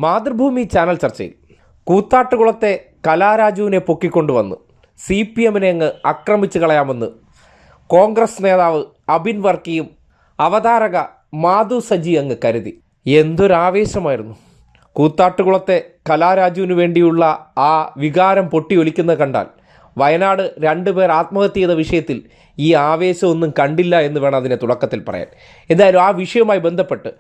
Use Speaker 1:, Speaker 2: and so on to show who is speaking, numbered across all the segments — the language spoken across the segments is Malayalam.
Speaker 1: മാതൃഭൂമി ചാനൽ ചർച്ചയിൽ കൂത്താട്ടുകുളത്തെ കലാരാജുവിനെ പൊക്കിക്കൊണ്ടുവന്ന് CPM-നെ അങ്ങ് ആക്രമിച്ചു കളയാമെന്ന് കോൺഗ്രസ് നേതാവ് അബിൻ വർക്കിയും അവതാരക മാധു സജി അങ്ങ് കരുതി. എന്തൊരാവേശമായിരുന്നു! കൂത്താട്ടുകുളത്തെ കലാരാജുവിന് വേണ്ടിയുള്ള ആ വികാരം പൊട്ടിയൊലിക്കുന്നത് കണ്ടാൽ വയനാട് 2 പേർ ആത്മഹത്യ ചെയ്ത വിഷയത്തിൽ ഈ ആവേശമൊന്നും കണ്ടില്ല എന്ന് വേണം അതിനെ തുടക്കത്തിൽ പറയാൻ. എന്തായാലും ആ വിഷയവുമായി ബന്ധപ്പെട്ട്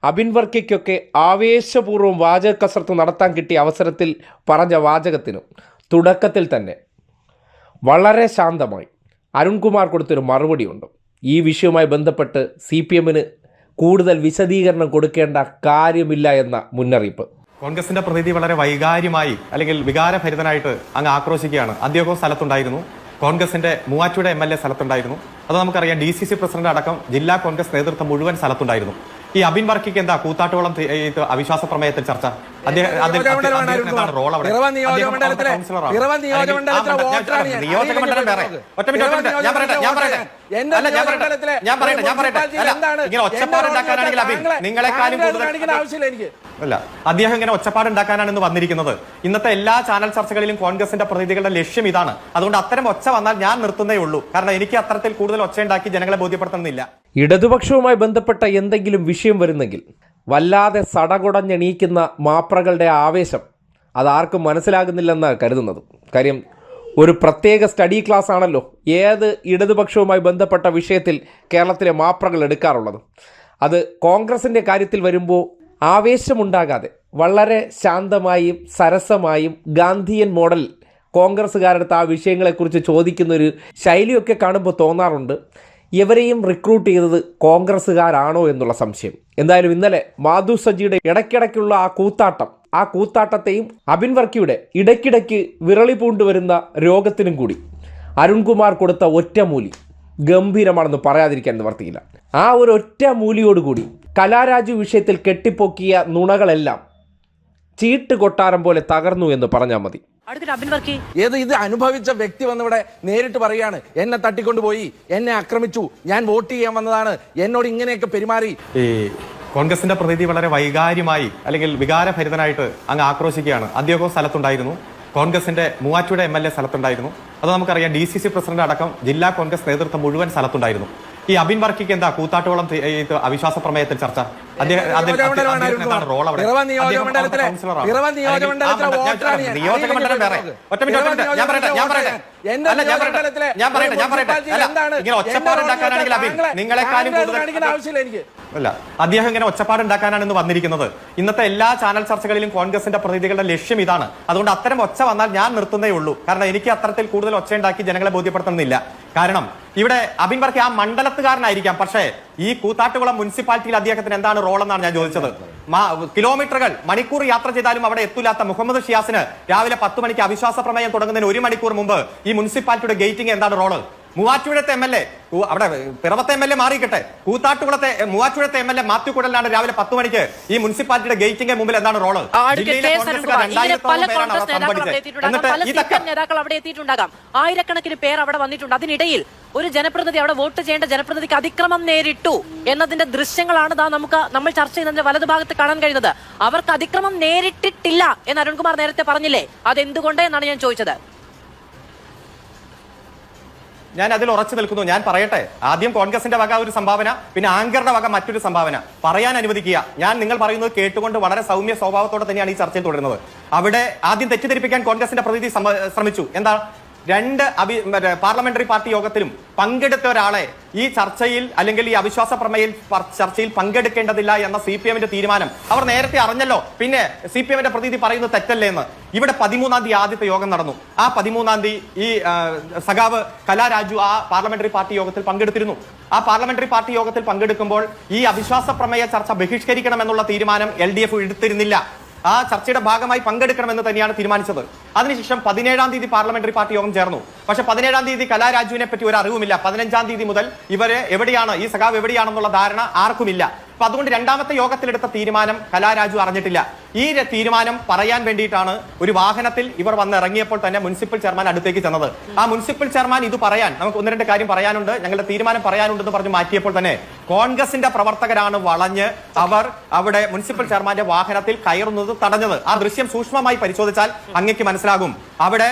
Speaker 1: അബിൻ വർക്കിക്കൊക്കെ ആവേശപൂർവ്വം വാചക കസരത്ത് നടത്താൻ കിട്ടിയ അവസരത്തിൽ പറഞ്ഞ വാചകത്തിനും തുടക്കത്തിൽ തന്നെ വളരെ ശാന്തമായി അരുൺകുമാർ കൊടുത്തൊരു മറുപടിയുണ്ട്. ഈ വിഷയവുമായി ബന്ധപ്പെട്ട് CPM-ന് കൂടുതൽ വിശദീകരണം കൊടുക്കേണ്ട കാര്യമില്ല എന്ന മുന്നറിയിപ്പ്.
Speaker 2: കോൺഗ്രസിന്റെ പ്രതിനിധി വളരെ വൈകാര്യമായി അല്ലെങ്കിൽ വികാരഭരിതനായിട്ട് അങ്ങ് ആക്രോശിക്കുകയാണ്. അദ്ദേഹവും സ്ഥലത്തുണ്ടായിരുന്നു. കോൺഗ്രസിന്റെ മൂവാറ്റുപുഴ MLA സ്ഥലത്തുണ്ടായിരുന്നു. അത് നമുക്കറിയാം. DCC പ്രസിഡന്റ് അടക്കം ജില്ലാ കോൺഗ്രസ് നേതൃത്വം മുഴുവൻ സ്ഥലത്തുണ്ടായിരുന്നു. ഈ അബിൻ വർക്കിക്ക് എന്താ കൂത്താട്ടുകുളം അവിശ്വാസ പ്രമേയത്തിൽ ചർച്ച? റോൾ അവിടെ നിയോജകമണ്ഡലം വേറെ. ഞാൻ പറയട്ടെ ഇങ്ങനെ ഒച്ചപ്പാടുണ്ടാക്കാനാണെങ്കിൽ അബിൻ നിങ്ങളെക്കാളും അല്ല, അദ്ദേഹം ഇങ്ങനെ ഒച്ചപ്പാടുണ്ടാക്കാനാണ് ഇന്ന് വന്നിരിക്കുന്നത്. ഇന്നത്തെ എല്ലാ ചാനൽ ചർച്ചകളിലും കോൺഗ്രസിന്റെ പ്രതിനിധികളുടെ ലക്ഷ്യം ഇതാണ്. അതുകൊണ്ട് അത്തരം ഒച്ച വന്നാൽ ഞാൻ നിർത്തുന്നേ ഉള്ളൂ. കാരണം എനിക്ക് അത്തരത്തിൽ കൂടുതൽ ഒച്ചയുണ്ടാക്കി ജനങ്ങളെ ബോധ്യപ്പെടുത്തുന്നില്ല.
Speaker 1: ഇടതുപക്ഷവുമായി ബന്ധപ്പെട്ട എന്തെങ്കിലും വിഷയം വരുന്നെങ്കിൽ വല്ലാതെ സടകുടഞ്ഞെണീക്കുന്ന മാപ്രകളുടെ ആവേശം അതാർക്കും മനസ്സിലാകുന്നില്ലെന്നാണ് കരുതുന്നത്. കാര്യം ഒരു പ്രത്യേക സ്റ്റഡി ക്ലാസ് ആണല്ലോ ഏത് ഇടതുപക്ഷവുമായി ബന്ധപ്പെട്ട വിഷയത്തിൽ കേരളത്തിലെ മാപ്രകൾ എടുക്കാറുള്ളത്. അത് കോൺഗ്രസിൻ്റെ കാര്യത്തിൽ വരുമ്പോൾ ആവേശമുണ്ടാകാതെ വളരെ ശാന്തമായും സരസമായും ഗാന്ധിയൻ മോഡൽ കോൺഗ്രസ്സുകാരടുത്ത് ആ വിഷയങ്ങളെക്കുറിച്ച് ചോദിക്കുന്നൊരു ശൈലിയൊക്കെ കാണുമ്പോൾ തോന്നാറുണ്ട് ഇവരെയും റിക്രൂട്ട് ചെയ്തത് കോൺഗ്രസ്സുകാരാണോ എന്നുള്ള സംശയം. എന്തായാലും ഇന്നലെ മാധു സജിയുടെ ഇടയ്ക്കിടയ്ക്കുള്ള ആ കൂത്താട്ടത്തെയും അബിൻ വർക്കിയുടെ ഇടയ്ക്കിടയ്ക്ക് വിരളി പൂണ്ടുവരുന്ന രോഗത്തിനും കൂടി അരുൺകുമാർ കൊടുത്ത ഒറ്റമൂലി ഗംഭീരമാണെന്ന് പറയാതിരിക്കാൻ നിവർത്തിയില്ല. ആ ഒരു ഒറ്റ മൂലിയോടുകൂടി കലാരാജു വിഷയത്തിൽ കെട്ടിപ്പൊക്കിയ നുണകളെല്ലാം ചീട്ട് കൊട്ടാരം പോലെ തകർന്നു എന്ന് പറഞ്ഞാൽ മതി.
Speaker 3: ഇത് അനുഭവിച്ച വ്യക്തി വന്നിവിടെ നേരിട്ട് പറയാണ്, എന്നെ തട്ടിക്കൊണ്ടുപോയി, എന്നെ ആക്രമിച്ചു, ഞാൻ വോട്ട് ചെയ്യാൻ വന്നതാണ്, എന്നോട് ഇങ്ങനെയൊക്കെ പെരുമാറി.
Speaker 2: ഈ കോൺഗ്രസിന്റെ പ്രതിനിധി വളരെ വൈകാര്യമായി അല്ലെങ്കിൽ വികാരഭരിതനായിട്ട് അങ്ങ് ആക്രോശിക്കുകയാണ്. അദ്ദേഹവും സ്ഥലത്തുണ്ടായിരുന്നു. കോൺഗ്രസിന്റെ മൂവാറ്റുപുഴ MLA സ്ഥലത്തുണ്ടായിരുന്നു. അത് നമുക്കറിയാം. DCC പ്രസിഡന്റ് അടക്കം ജില്ലാ കോൺഗ്രസ് നേതൃത്വം മുഴുവൻ സ്ഥലത്തുണ്ടായിരുന്നു. ഈ അബിൻ വർക്കിക്ക് എന്താ കൂത്താട്ടുകുളം അവിശ്വാസ പ്രമേയത്തിൽ ചർച്ച? റോൾ അവിടെ നിയോജകമണ്ഡലം വേറെ. ഇങ്ങനെ ഒച്ചപ്പാടുണ്ടാക്കാനാണെങ്കിൽ അബിൻ നിങ്ങളെക്കാളും അല്ല, അദ്ദേഹം ഇങ്ങനെ ഒച്ചപ്പാടുണ്ടാക്കാനാണ് ഇന്ന് വന്നിരിക്കുന്നത്. ഇന്നത്തെ എല്ലാ ചാനൽ ചർച്ചകളിലും കോൺഗ്രസിന്റെ പ്രതിനിധികളുടെ ലക്ഷ്യം ഇതാണ്. അതുകൊണ്ട് അത്തരം ഒച്ച വന്നാൽ ഞാൻ നിർത്തുന്നേ ഉള്ളൂ. കാരണം എനിക്ക് അത്തരത്തിൽ കൂടുതൽ ഒച്ചയുണ്ടാക്കി ജനങ്ങളെ ബോധ്യപ്പെടുത്തുന്നില്ല. കാരണം ഇവിടെ അബിൻ വർക്കി ആ മണ്ഡലത്തുകാരനായിരിക്കാം, പക്ഷേ ഈ കൂത്താട്ടുകുളം മുനിസിപ്പാലിറ്റിയിൽ അദ്ദേഹത്തിന് എന്താണ് റോൾ എന്നാണ് ഞാൻ ചോദിച്ചത്. കിലോമീറ്ററുകൾ മണിക്കൂർ യാത്ര ചെയ്താലും അവിടെ എത്തൂലാത്ത മുഹമ്മദ് ഷിയാസിന് രാവിലെ 10 മണിക്ക് അവിശ്വാസ പ്രമേയം തുടങ്ങുന്നതിന് 1 മണിക്കൂർ മുമ്പ് ഈ മുനിസിപ്പാലിറ്റിയുടെ ഗേറ്റിംഗ് എന്താണ് റോള്? മൂവാറ്റുപുഴത്തെ MLA, അവിടെ പിറവത്തെ MLA മാറിക്കട്ടെ, കൂത്താട്ടുകുളത്തെ മൂവാറ്റുപുഴത്തെ MLA മാത്യു കുഴലാണ് രാവിലെ 10 മണിക്ക് ഈ മുനിസിപ്പാലിറ്റിയുടെ ഗേറ്റിംഗ് മുമ്പിൽ എന്താണ് റോള്?
Speaker 4: നേതാക്കൾ അവിടെ എത്തിയിട്ടുണ്ടാകാം, ആയിരക്കണക്കിന് പേർ അവിടെ വന്നിട്ടുണ്ട്. അതിനിടയിൽ ഒരു ജനപ്രതിനിധി, അവിടെ വോട്ട് ചെയ്യേണ്ട ജനപ്രതിനിധിക്ക് അതിക്രമം നേരിട്ടു എന്നതിന്റെ ദൃശ്യങ്ങളാണ് നമ്മൾ ചർച്ച ചെയ്യുന്നതിന്റെ വലതുഭാഗത്ത് കാണാൻ കഴിയുന്നത്. അവർക്ക് അതിക്രമം നേരിട്ടിട്ടില്ല എന്ന് അരുൺകുമാർ നേരത്തെ പറഞ്ഞില്ലേ, അതെന്തുകൊണ്ട് എന്നാണ് ഞാൻ ചോദിച്ചത്.
Speaker 2: ഞാൻ അതിൽ ഉറച്ചു നിൽക്കുന്നു. ഞാൻ പറയട്ടെ, ആദ്യം കോൺഗ്രസിന്റെ വക ഒരു സംഭാവന, പിന്നെ ആങ്കറുടെ വക മറ്റൊരു സംഭാവന പറയാൻ അനുവദിക്കുക. ഞാൻ നിങ്ങൾ പറയുന്നത് കേട്ടുകൊണ്ട് വളരെ സൗമ്യ സ്വഭാവത്തോടെ തന്നെയാണ് ഈ ചർച്ചയിൽ തുടരുന്നത്. അവിടെ ആദ്യം തെറ്റിദ്ധരിപ്പിക്കാൻ കോൺഗ്രസിന്റെ പ്രതിനിധി ശ്രമിച്ചു. എന്താ, 2 പാർലമെന്ററി പാർട്ടി യോഗത്തിലും പങ്കെടുത്ത ഒരാളെ ഈ ചർച്ചയിൽ അല്ലെങ്കിൽ ഈ അവിശ്വാസ പ്രമേയ ചർച്ചയിൽ പങ്കെടുക്കേണ്ടതില്ല എന്ന CPM-ന്റെ തീരുമാനം അവർ നേരത്തെ അറിഞ്ഞല്ലോ. പിന്നെ CPM-ന്റെ പ്രതിനിധി പറയുന്നത് തെറ്റല്ലേ എന്ന്. ഇവിടെ 13-ാം തീയതി ആദ്യത്തെ യോഗം നടന്നു. ആ 13-ാം തീയതി ഈ സഖാവ് കലാരാജു ആ പാർലമെന്ററി പാർട്ടി യോഗത്തിൽ പങ്കെടുത്തിരുന്നു. ആ പാർലമെന്ററി പാർട്ടി യോഗത്തിൽ പങ്കെടുക്കുമ്പോൾ ഈ അവിശ്വാസ പ്രമേയ ചർച്ച ബഹിഷ്കരിക്കണമെന്നുള്ള തീരുമാനം LDF എടുത്തിരുന്നില്ല. ആ ചർച്ചയുടെ ഭാഗമായി പങ്കെടുക്കണമെന്ന് തന്നെയാണ് തീരുമാനിച്ചത്. അതിനുശേഷം 17-ാം തീയതി പാർലമെന്ററി പാർട്ടി യോഗം ചേർന്നു. പക്ഷെ 17-ാം തീയതി കലാരാജുവിനെ പറ്റി ഒരു അറിവുമില്ല. 15-ാം തീയതി മുതൽ ഇവരെ എവിടെയാണ്, ഈ സഖാവ് എവിടെയാണെന്നുള്ള ധാരണ ആർക്കുമില്ല. അപ്പൊ അതുകൊണ്ട് 2ാമത്തെ യോഗത്തിലെടുത്ത തീരുമാനം കലാരാജു അറിഞ്ഞിട്ടില്ല. ഈ തീരുമാനം പറയാൻ വേണ്ടിയിട്ടാണ് ഒരു വാഹനത്തിൽ ഇവർ വന്നിറങ്ങിയപ്പോൾ തന്നെ മുനിസിപ്പൽ ചെയർമാൻ അടുത്തേക്ക് ചെന്നത്. ആ മുനിസിപ്പൽ ചെയർമാൻ ഇത് പറയാൻ നമുക്ക് ഒന്ന് രണ്ട് കാര്യം പറയാനുണ്ട്, ഞങ്ങളുടെ തീരുമാനം പറയാനുണ്ടെന്ന് പറഞ്ഞ് മാറ്റിയപ്പോൾ തന്നെ കോൺഗ്രസിന്റെ പ്രവർത്തകരാണ് വളഞ്ഞ് അവർ അവിടെ മുനിസിപ്പൽ ചെയർമാന്റെ വാഹനത്തിൽ കയറുന്നത് തടഞ്ഞത്. ആ ദൃശ്യം സൂക്ഷ്മമായി പരിശോധിച്ചാൽ അങ്ങേക്ക് മനസ്സിലാകും. അവിടെ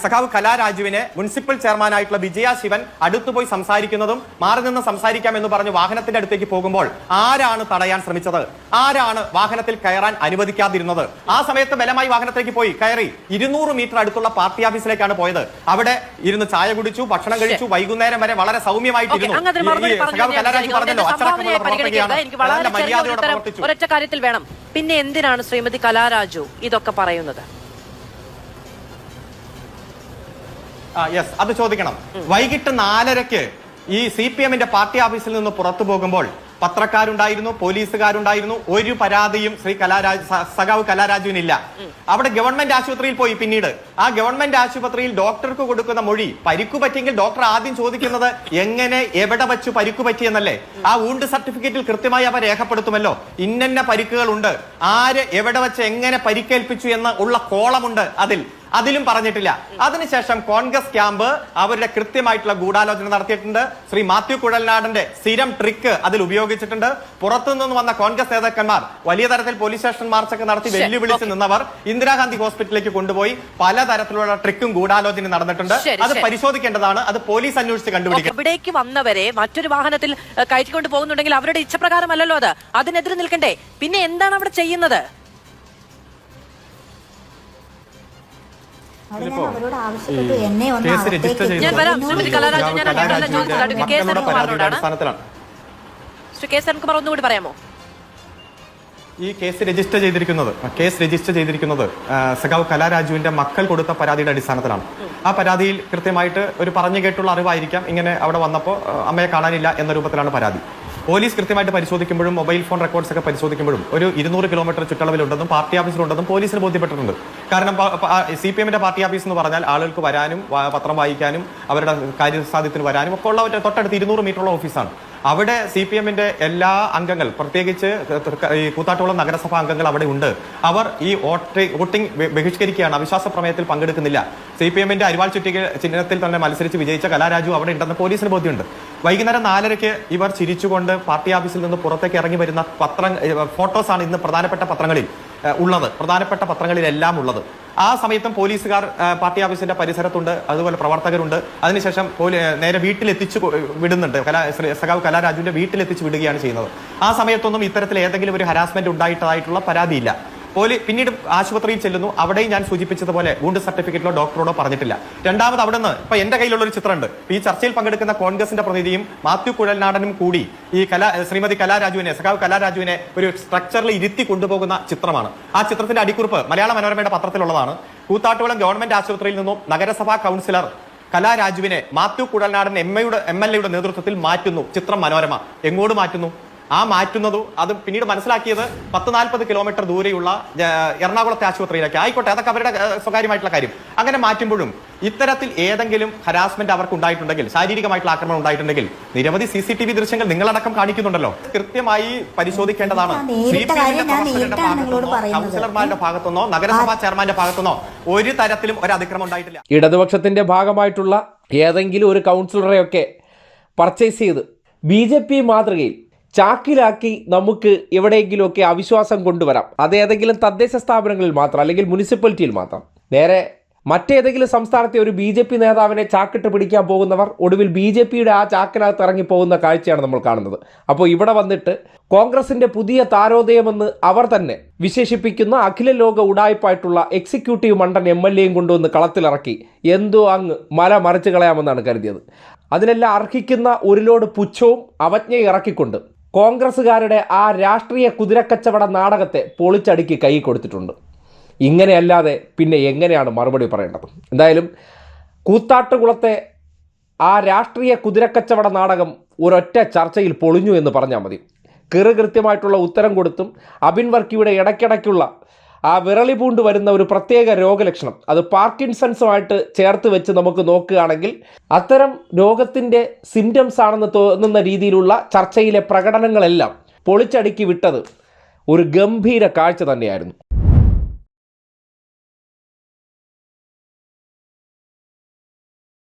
Speaker 2: സഖാവ് കലാരാജുവിനെ മുനിസിപ്പൽ ചെയർമാനായിട്ടുള്ള വിജയ ശിവൻ അടുത്തുപോയി സംസാരിക്കുന്നതും മാറി നിന്ന് സംസാരിക്കാം എന്ന് പറഞ്ഞ് വാഹനത്തിന്റെ അടുത്തേക്ക് പോകുമ്പോൾ ആരാണ് തടയാൻ ശ്രമിച്ചത്? ആരാണ് വാഹനത്തിൽ കയറാൻ അനുവദിക്കാതിരുന്നത്? ആ സമയത്ത് ബലമായി വാഹനത്തിലേക്ക് പോയി കയറി 200 മീറ്റർ അടുത്തുള്ള പാർട്ടി ഓഫീസിലേക്കാണ് പോയത്. അവിടെ ഇരുന്ന് ചായ കുടിച്ചു, ഭക്ഷണം കഴിച്ചു, വൈകുന്നേരം വരെ വളരെ സൗമ്യമായിട്ടിരുന്നു. സഖാവ് കലാരാജു പറഞ്ഞല്ലോ അച്ചടക്കമുള്ള പ്രവർത്തകയാണ്, മര്യാദയോടെ പ്രവർത്തിച്ചു.
Speaker 4: ഒരൊറ്റ കാര്യത്തിൽ വേണം, പിന്നെ എന്തിനാണ് ശ്രീമതി കലാരാജു ഇതൊക്കെ പറയുന്നത്?
Speaker 2: യെസ്, അത് ചോദിക്കണം. വൈകിട്ട് 4:30 ഈ CPM-ന്റെ പാർട്ടി ഓഫീസിൽ നിന്ന് പുറത്തു പോകുമ്പോൾ പത്രക്കാരുണ്ടായിരുന്നു, പോലീസുകാരുണ്ടായിരുന്നു. ഒരു പരാതിയും സഖാവ് കലാരാജുവിനില്ല. അവിടെ ഗവൺമെന്റ് ആശുപത്രിയിൽ പോയി. പിന്നീട് ആ ഗവൺമെന്റ് ആശുപത്രിയിൽ ഡോക്ടർക്ക് കൊടുക്കുന്ന മൊഴി, പരിക്കു പറ്റിയെങ്കിൽ ഡോക്ടർ ആദ്യം ചോദിക്കുന്നത് എങ്ങനെ എവിടെ വെച്ച് പരിക്കു പറ്റിയെന്നല്ലേ. ആ വൂണ്ട് സർട്ടിഫിക്കറ്റിൽ കൃത്യമായി അവ രേഖപ്പെടുത്തുമല്ലോ. ഇന്നന്ന പരിക്കുകൾ ഉണ്ട്, ആര് എവിടെ വെച്ച് എങ്ങനെ പരിക്കേൽപ്പിച്ചു എന്ന് ഉള്ള കോളമുണ്ട്. അതിലും പറഞ്ഞിട്ടില്ല. അതിനുശേഷം കോൺഗ്രസ് ക്യാമ്പ് അവരുടെ കൃത്യമായിട്ടുള്ള ഗൂഢാലോചന നടത്തിയിട്ടുണ്ട്. ശ്രീ മാത്യു കുഴൽനാടന്റെ സ്ഥിരം ട്രിക്ക് അതിൽ ഉപയോഗിച്ചിട്ടുണ്ട്. പുറത്തുനിന്ന് വന്ന കോൺഗ്രസ് നേതാക്കന്മാർ വലിയ തരത്തിൽ പോലീസ് സ്റ്റേഷൻ മാർച്ചൊക്കെ നടത്തി വെല്ലുവിളിച്ച് നിന്നവർ ഇന്ദിരാഗാന്ധി ഹോസ്പിറ്റലിലേക്ക് കൊണ്ടുപോയി പലതരത്തിലുള്ള ട്രിക്കും ഗൂഢാലോചന നടന്നിട്ടുണ്ട്. അത് പരിശോധിക്കേണ്ടതാണ്. അത് പോലീസ് അന്വേഷിച്ച് കണ്ടുപിടിക്കും.
Speaker 4: ഇവിടേക്ക് വന്നവരെ മറ്റൊരു വാഹനത്തിൽ കയറ്റിക്കൊണ്ട് പോകുന്നുണ്ടെങ്കിൽ അവരുടെ ഇച്ഛപ്രകാരമല്ലല്ലോ അത്. അതിനെതിരെ നിൽക്കണ്ടേ? പിന്നെ എന്താണ് അവിടെ ചെയ്യുന്നത്?
Speaker 5: അവരോട് ആവശ്യപ്പെട്ടു എന്നെ ഒന്ന്
Speaker 4: ഞാൻ വരാം. ശ്രീമതി കലാരാജു, ഞാൻ ചോദിച്ചത് കെ എസ് അരുൺകുമാറിനോടാണ്. ശ്രീ കെ എസ് അരുൺകുമാർ ഒന്നുകൂടി പറയാമോ?
Speaker 2: ഈ കേസ് രജിസ്റ്റർ ചെയ്തിരിക്കുന്നത് സഖാവ് കലാരാജുവിന്റെ മക്കൾ കൊടുത്ത പരാതിയുടെ അടിസ്ഥാനത്തിലാണ്. ആ പരാതിയിൽ കൃത്യമായിട്ട് ഒരു പറഞ്ഞു കേട്ടുള്ള അറിവായിരിക്കാം, ഇങ്ങനെ അവിടെ വന്നപ്പോൾ അമ്മയെ കാണാനില്ല എന്ന രൂപത്തിലാണ് പരാതി. പോലീസ് കൃത്യമായിട്ട് പരിശോധിക്കുമ്പോഴും മൊബൈൽ ഫോൺ റെക്കോർഡ്സ് ഒക്കെ പരിശോധിക്കുമ്പോഴും ഒരു 200 കിലോമീറ്റർ ചുറ്റളവിലുണ്ടെന്നും പാർട്ടി ഓഫീസിലുണ്ടെന്നും പോലീസിന് ബോധ്യപ്പെട്ടിട്ടുണ്ട്. കാരണം CPM-ന്റെ പാർട്ടി ഓഫീസ് എന്ന് പറഞ്ഞാൽ ആളുകൾക്ക് വരാനും പത്രം വായിക്കാനും അവരുടെ കാര്യസാധ്യത്തിന് വരാനും ഒക്കെ ഉള്ള തൊട്ടടുത്ത് 200 മീറ്ററുള്ള ഓഫീസാണ്. അവിടെ CPM-ന്റെ എല്ലാ അംഗങ്ങൾ, പ്രത്യേകിച്ച് ഈ കൂത്താട്ടുകുളം നഗരസഭാ അംഗങ്ങൾ അവിടെ ഉണ്ട്. അവർ ഈ വോട്ടിംഗ് ബഹിഷ്കരിക്കുകയാണ്, അവിശ്വാസ പ്രമേയത്തിൽ പങ്കെടുക്കുന്നില്ല. CPM-ന്റെ അരിവാൾ ചുറ്റിക ചിഹ്നത്തിൽ തന്നെ മത്സരിച്ച് വിജയിച്ച കലാരാജു അവിടെ ഉണ്ടെന്ന് പോലീസിന് ബോധ്യമുണ്ട്. വൈകുന്നേരം 4:30 ഇവർ ചിരിച്ചുകൊണ്ട് പാർട്ടി ഓഫീസിൽ നിന്ന് പുറത്തേക്ക് ഇറങ്ങി വരുന്ന ഫോട്ടോസാണ് ഇന്ന് പ്രധാനപ്പെട്ട പത്രങ്ങളിലെല്ലാം ഉള്ളത്. ആ സമയത്തും പോലീസുകാർ പാർട്ടി ഓഫീസിന്റെ പരിസരത്തുണ്ട്, അതുപോലെ പ്രവർത്തകരുണ്ട്. അതിനുശേഷം നേരെ വീട്ടിലെത്തിച്ചു വിടുന്നുണ്ട്. സഖാവ് കലാരാജുവിന്റെ വീട്ടിലെത്തിച്ചു വിടുകയാണ് ചെയ്യുന്നത്. ആ സമയത്തൊന്നും ഇത്തരത്തിൽ ഏതെങ്കിലും ഒരു ഹരാസ്മെന്റ് ഉണ്ടായിട്ടതായിട്ടുള്ള പരാതിയില്ല. പിന്നീട് ആശുപത്രിയിൽ ചെല്ലുന്നു. അവിടെയും ഞാൻ സൂചിപ്പിച്ചതുപോലെ വൂണ്ട് സർട്ടിഫിക്കറ്റിലോ ഡോക്ടറോടോ പറഞ്ഞിട്ടില്ല. രണ്ടാമത് അവിടെ നിന്ന് ഇപ്പൊ എന്റെ കയ്യിലുള്ള ഒരു ചിത്രമുണ്ട്. ഈ ചർച്ചയിൽ പങ്കെടുക്കുന്ന കോൺഗ്രസിന്റെ പ്രതിനിധിയും മാത്യു കുഴൽനാടനും കൂടി ഈ ശ്രീമതി കലാരാജുവിനെ, സഖാവ് കലാരാജുവിനെ ഒരു സ്ട്രക്ചറിൽ ഇരുത്തി കൊണ്ടുപോകുന്ന ചിത്രമാണ്. ആ ചിത്രത്തിന്റെ അടിക്കുറിപ്പ് മലയാള മനോരമയുടെ പത്രത്തിലുള്ളതാണ്. കൂത്താട്ടുകുളം ഗവൺമെന്റ് ആശുപത്രിയിൽ നിന്നും നഗരസഭാ കൗൺസിലർ കലാരാജുവിനെ മാത്യു കുഴൽനാടൻ MLA-യുടെ നേതൃത്വത്തിൽ മാറ്റുന്നു. ചിത്രം മനോരമ. എങ്ങോട്ട് മാറ്റുന്നു? ആ മാറ്റുന്നതും അത് പിന്നീട് മനസ്സിലാക്കിയത് 10-40 കിലോമീറ്റർ ദൂരെയുള്ള എറണാകുളത്തെ ആശുപത്രിയിലേക്ക്. ആയിക്കോട്ടെ, അതൊക്കെ അവരുടെ സ്വകാര്യമായിട്ടുള്ള കാര്യം. അങ്ങനെ മാറ്റുമ്പോഴും ഇത്തരത്തിൽ ഏതെങ്കിലും ഹരാസ്മെന്റ് അവർക്ക് ഉണ്ടായിട്ടുണ്ടെങ്കിൽ, ശാരീരികമായിട്ടുള്ള ആക്രമണം ഉണ്ടായിട്ടുണ്ടെങ്കിൽ നിരവധി CCTV ദൃശ്യങ്ങൾ നിങ്ങളടക്കം കാണിക്കുന്നുണ്ടല്ലോ. കൃത്യമായി പരിശോധിക്കേണ്ടതാണ്. കൗൺസിലർമാരുടെ ഭാഗത്തുനിന്നോ നഗരസഭാ ചെയർമാന്റെ ഭാഗത്തുനിന്നോ ഒരു തരത്തിലും ഒരു അതിക്രമം ഉണ്ടായിട്ടില്ല.
Speaker 1: ഇടതുപക്ഷത്തിന്റെ ഭാഗമായിട്ടുള്ള ഏതെങ്കിലും ഒരു കൗൺസിലറെയൊക്കെ പർച്ചേസ് ചെയ്ത് BJP മാതൃകയിൽ ചാക്കിലാക്കി നമുക്ക് എവിടെയെങ്കിലുമൊക്കെ അവിശ്വാസം കൊണ്ടുവരാം. അത് ഏതെങ്കിലും തദ്ദേശ സ്ഥാപനങ്ങളിൽ മാത്രം, അല്ലെങ്കിൽ മുനിസിപ്പാലിറ്റിയിൽ മാത്രം. നേരെ മറ്റേതെങ്കിലും സംസ്ഥാനത്തെ ഒരു BJP നേതാവിനെ ചാക്കിട്ട് പിടിക്കാൻ പോകുന്നവർ ഒടുവിൽ BJPയുടെ ആ ചാക്കിനകത്ത് ഇറങ്ങിപ്പോകുന്ന കാഴ്ചയാണ് നമ്മൾ കാണുന്നത്. അപ്പോൾ ഇവിടെ വന്നിട്ട് കോൺഗ്രസിന്റെ പുതിയ താരോദയമെന്ന് അവർ തന്നെ വിശേഷിപ്പിക്കുന്ന അഖില ലോക ഉടായ്പായിട്ടുള്ള എക്സിക്യൂട്ടീവ് മണ്ടൻ MLA-യും കൊണ്ടുവന്ന് കളത്തിലിറക്കി എന്തോ അങ്ങ് മല മറിച്ച് കളയാമെന്നാണ് കരുതിയത്. അതിനെല്ലാം അർഹിക്കുന്ന ഒരു ലോഡ് പുച്ഛവും അവജ്ഞയും ഇറക്കിക്കൊണ്ട് കോൺഗ്രസ്സുകാരുടെ ആ രാഷ്ട്രീയ കുതിരക്കച്ചവട നാടകത്തെ പൊളിച്ചടുക്കി കൈ കൊടുത്തിട്ടുണ്ട്. ഇങ്ങനെയല്ലാതെ പിന്നെ എങ്ങനെയാണ് മറുപടി പറയേണ്ടത്? എന്തായാലും കൂത്താട്ടുകുളത്തെ ആ രാഷ്ട്രീയ കുതിരക്കച്ചവട നാടകം ഒരൊറ്റ ചർച്ചയിൽ പൊളിഞ്ഞു എന്ന് പറഞ്ഞാൽ മതി. കൃത്യമായിട്ടുള്ള ഉത്തരം കൊടുത്തും അബിൻ വർക്കിയുടെ ഇടയ്ക്കിടയ്ക്കുള്ള ആ വിരളി പൂണ്ട് വരുന്ന ഒരു പ്രത്യേക രോഗലക്ഷണം, അത് പാർക്കിൻസൺസുമായിട്ട് ചേർത്ത് വെച്ച് നമുക്ക് നോക്കുകയാണെങ്കിൽ അത്തരം രോഗത്തിൻ്റെ സിംറ്റംസ് ആണെന്ന് തോന്നുന്ന രീതിയിലുള്ള ചർച്ചയിലെ പ്രകടനങ്ങളെല്ലാം പൊളിച്ചടുക്കി വിട്ടത് ഒരു ഗംഭീര കാഴ്ച തന്നെയായിരുന്നു.